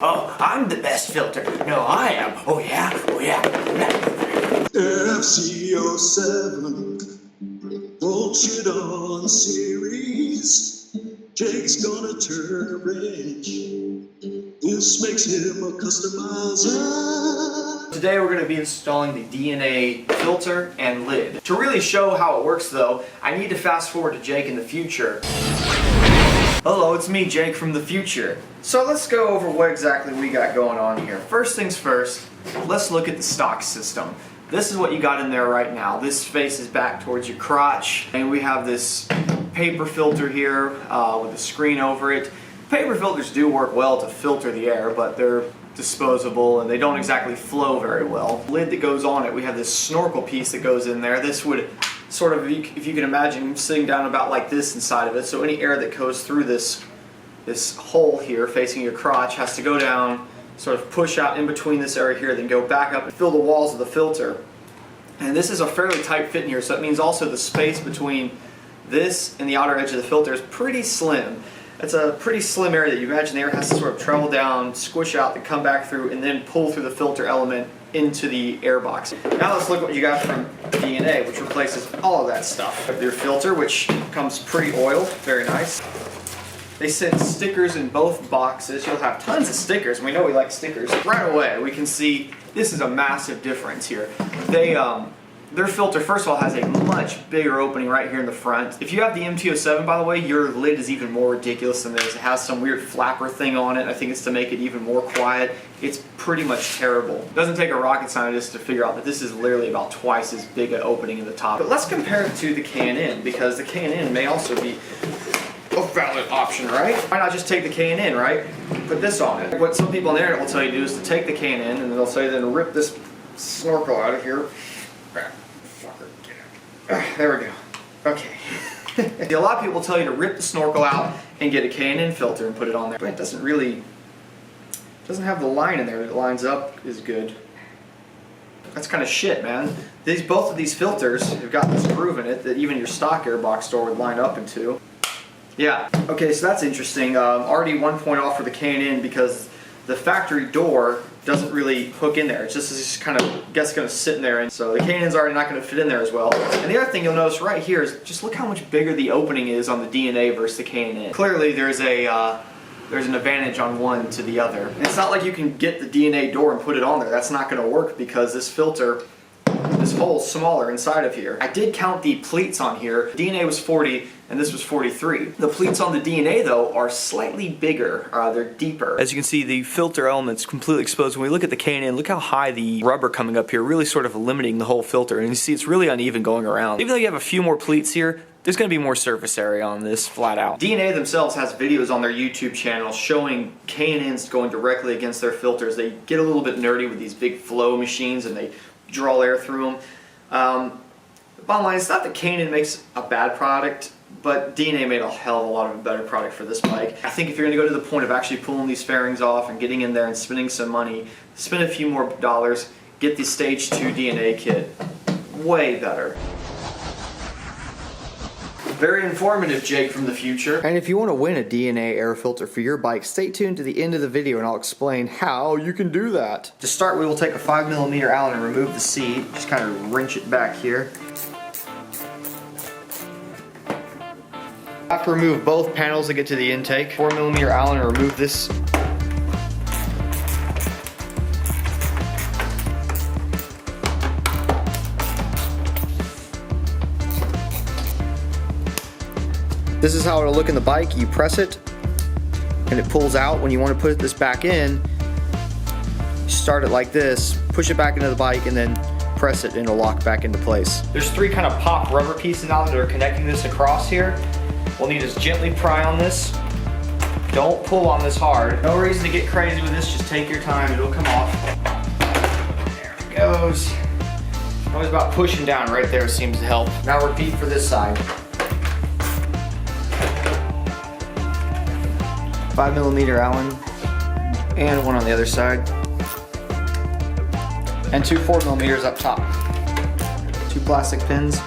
Oh, I'm the best filter. No, I am. Oh yeah, oh yeah. FZ-07, bullshit on series. Jake's gonna turn a wrench. This makes him a customizer. Today we're going to be installing the DNA filter and lid. To really show how it works though, I need to fast forward to Jake in the future. Hello, it's me, Jake from the future. So let's go over what exactly we got going on here. First things first, let's look at the stock system. This is what you got in there right now. This faces back towards your crotch, and we have this paper filter here with a screen over it. Paper filters do work well to filter the air, but they're disposable and they don't exactly flow very well. Lid that goes on it, we have this snorkel piece that goes in there. This would sort of, if you can imagine, sitting down about like this inside of it, so any air that goes through this hole here facing your crotch has to go down, sort of push out in between this area here, then go back up and fill the walls of the filter. And this is a fairly tight fit in here, so that means also the space between this and the outer edge of the filter is pretty slim. It's a pretty slim area that you imagine the air has to sort of travel down, squish out, then come back through, and then pull through the filter element into the air box. Now let's look at what you got from DNA, which replaces all of that stuff. Your filter, which comes pre-oiled, very nice. They sent stickers in both boxes. You'll have tons of stickers, and we know we like stickers. Right away, we can see this is a massive difference here. Their filter, first of all, has a much bigger opening right here in the front. If you have the MT-07, by the way, your lid is even more ridiculous than this. It has some weird flapper thing on it. I think it's to make it even more quiet. It's pretty much terrible. It doesn't take a rocket scientist to figure out that this is literally about twice as big an opening in the top. But let's compare it to the K&N, because the K&N may also be a valid option, right? Why not just take the K&N, right? Put this on it. What some people on the internet will tell you to do is to take the K&N and they'll say then rip this snorkel out of here. There we go. Okay. A lot of people tell you to rip the snorkel out and get a K&N filter and put it on there, but it doesn't have the line in there that lines up as good. That's kind of shit, man. Both of these filters have got this groove in it that even your stock airbox store would line up into. Yeah. Okay, so that's interesting. Already 1 point off for the K&N because the factory door doesn't really hook in there. It's just kind of, I guess, going to sit in there, and so the K&N's already not going to fit in there as well. And the other thing you'll notice right here is just look how much bigger the opening is on the DNA versus the K&N. Clearly, there's an advantage on one to the other. And it's not like you can get the DNA door and put it on there. That's not going to work because this filter, this hole's smaller inside of here. I did count the pleats on here. DNA was 40 and this was 43. The pleats on the DNA though are slightly bigger. They're deeper. As you can see, the filter element's completely exposed. When we look at the K&N, look how high the rubber coming up here, really sort of limiting the whole filter. And you see it's really uneven going around. Even though you have a few more pleats here, there's going to be more surface area on this flat out. DNA themselves has videos on their YouTube channel showing K&Ns going directly against their filters. They get a little bit nerdy with these big flow machines and they draw air through them. The bottom line, it's not that K&N makes a bad product, but DNA made a hell of a lot of a better product for this bike. I think if you're going to go to the point of actually pulling these fairings off and getting in there and spending some money, spend a few more dollars, get the Stage 2 DNA kit. Way better. Very informative, Jake from the future. And if you want to win a DNA air filter for your bike, stay tuned to the end of the video and I'll explain how you can do that. To start, we will take a 5mm Allen and remove the seat. Just kind of wrench it back here. I have to remove both panels to get to the intake. 4mm Allen and remove this. This is how it'll look in the bike. You press it and it pulls out. When you want to put this back in, you start it like this, push it back into the bike, and then press it and it'll lock back into place. There's three kind of pop rubber pieces now that are connecting this across here. We'll need to just gently pry on this. Don't pull on this hard. No reason to get crazy with this, just take your time, it'll come off. There it goes. Always about pushing down right there seems to help. Now repeat for this side. 5mm Allen and one on the other side. And two 4mm up top. Two plastic pins.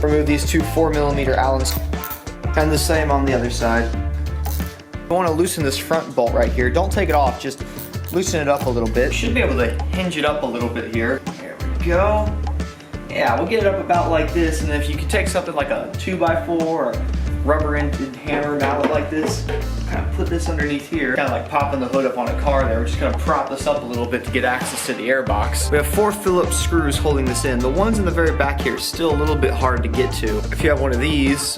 Remove these two 4mm Allens And the same on the other side. I want to loosen this front bolt right here. Don't take it off, just loosen it up a little bit. Should be able to hinge it up a little bit here. There we go. Yeah, we'll get it up about like this, and if you can take something like a 2x4 or a rubber-ended hammer mallet like this, kind of put this underneath here, kind of like popping the hood up on a car there. We're just gonna prop this up a little bit to get access to the air box. We have 4 Phillips screws holding this in. The ones in the very back here are still a little bit hard to get to. If you have one of these,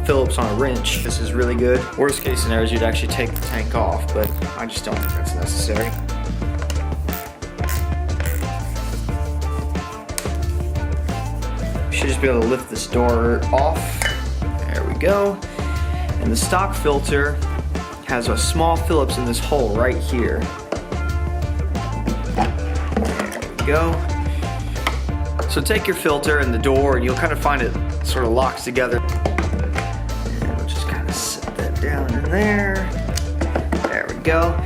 Phillips on a wrench, this is really good. Worst case scenario is you'd actually take the tank off, but I just don't think that's necessary. Should just be able to lift this door off. There we go. And the stock filter has a small Phillips in this hole right here. There we go. So take your filter and the door, and you'll kind of find it sort of locks together. And we'll just kind of set that down in there. There we go.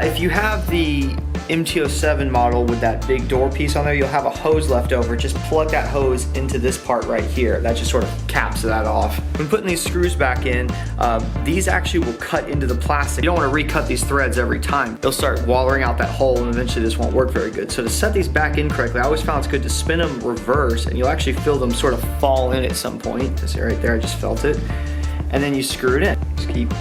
If you have the MT-07 model with that big door piece on there, you'll have a hose left over. Just plug that hose into this part right here. That just sort of caps that off. When putting these screws back in, these actually will cut into the plastic. You don't want to recut these threads every time. They'll start wallering out that hole, and eventually this won't work very good. So to set these back in correctly, I always found it's good to spin them reverse, and you'll actually feel them sort of fall in at some point. See right there, I just felt it. And then you screw it in.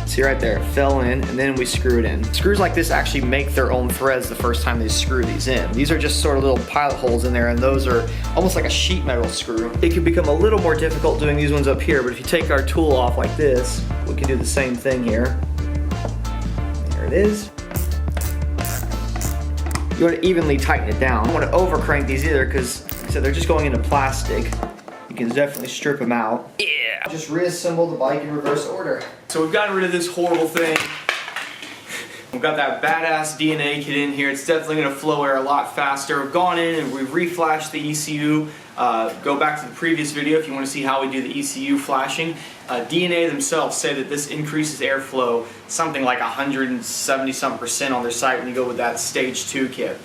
See right there, it fell in, and then we screw it in. Screws like this actually make their own threads the first time they screw these in. These are just sort of little pilot holes in there, and those are almost like a sheet metal screw. It can become a little more difficult doing these ones up here, but if you take our tool off like this, we can do the same thing here. There it is. You want to evenly tighten it down. You don't want to over crank these either, because like I said, they're just going into plastic. You can definitely strip them out. Yeah! Just reassemble the bike in reverse order. So we've gotten rid of this horrible thing. We've got that badass DNA kit in here. It's definitely going to flow air a lot faster. We've gone in and we've reflashed the ECU. Go back to the previous video if you want to see how we do the ECU flashing. DNA themselves say that this increases airflow something like 170% on their site when you go with that stage 2 kit.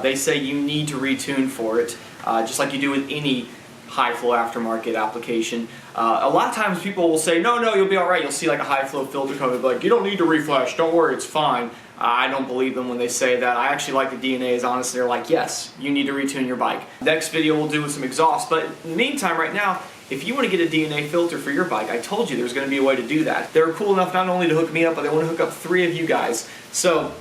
They say you need to retune for it, just like you do with any high flow aftermarket application. A lot of times people will say, no, you'll be alright. You'll see like a high flow filter come, like, you don't need to reflash, don't worry, it's fine. I don't believe them when they say that. I actually like the DNAs, honestly. They're like, yes, you need to retune your bike. Next video we'll do with some exhaust, but in the meantime right now, if you want to get a DNA filter for your bike, I told you there's going to be a way to do that. They were cool enough not only to hook me up, but they want to hook up 3 of you guys. So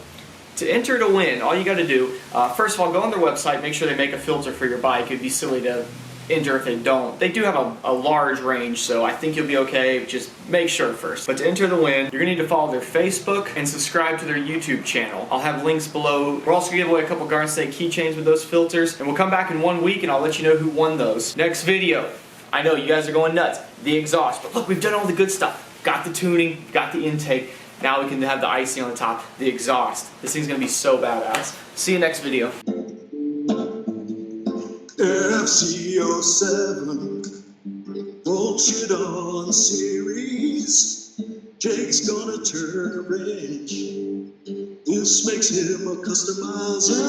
to enter to win, all you got to do, first of all, go on their website, make sure they make a filter for your bike. It'd be silly to enter if they don't. They do have a large range, so I think you'll be okay. Just make sure first. But to enter the win, you're gonna need to follow their Facebook and subscribe to their YouTube channel. I'll have links below. We're also gonna give away a couple Garden Snake keychains with those filters, and we'll come back in 1 week and I'll let you know who won those. Next video, I know you guys are going nuts, the exhaust, but look, we've done all the good stuff. Got the tuning, got the intake, now we can have the icing on the top, the exhaust. This thing's gonna be so badass. See you next video. FZ-07 Voltron series. Jake's gonna turn a wrench. This makes him a customizer.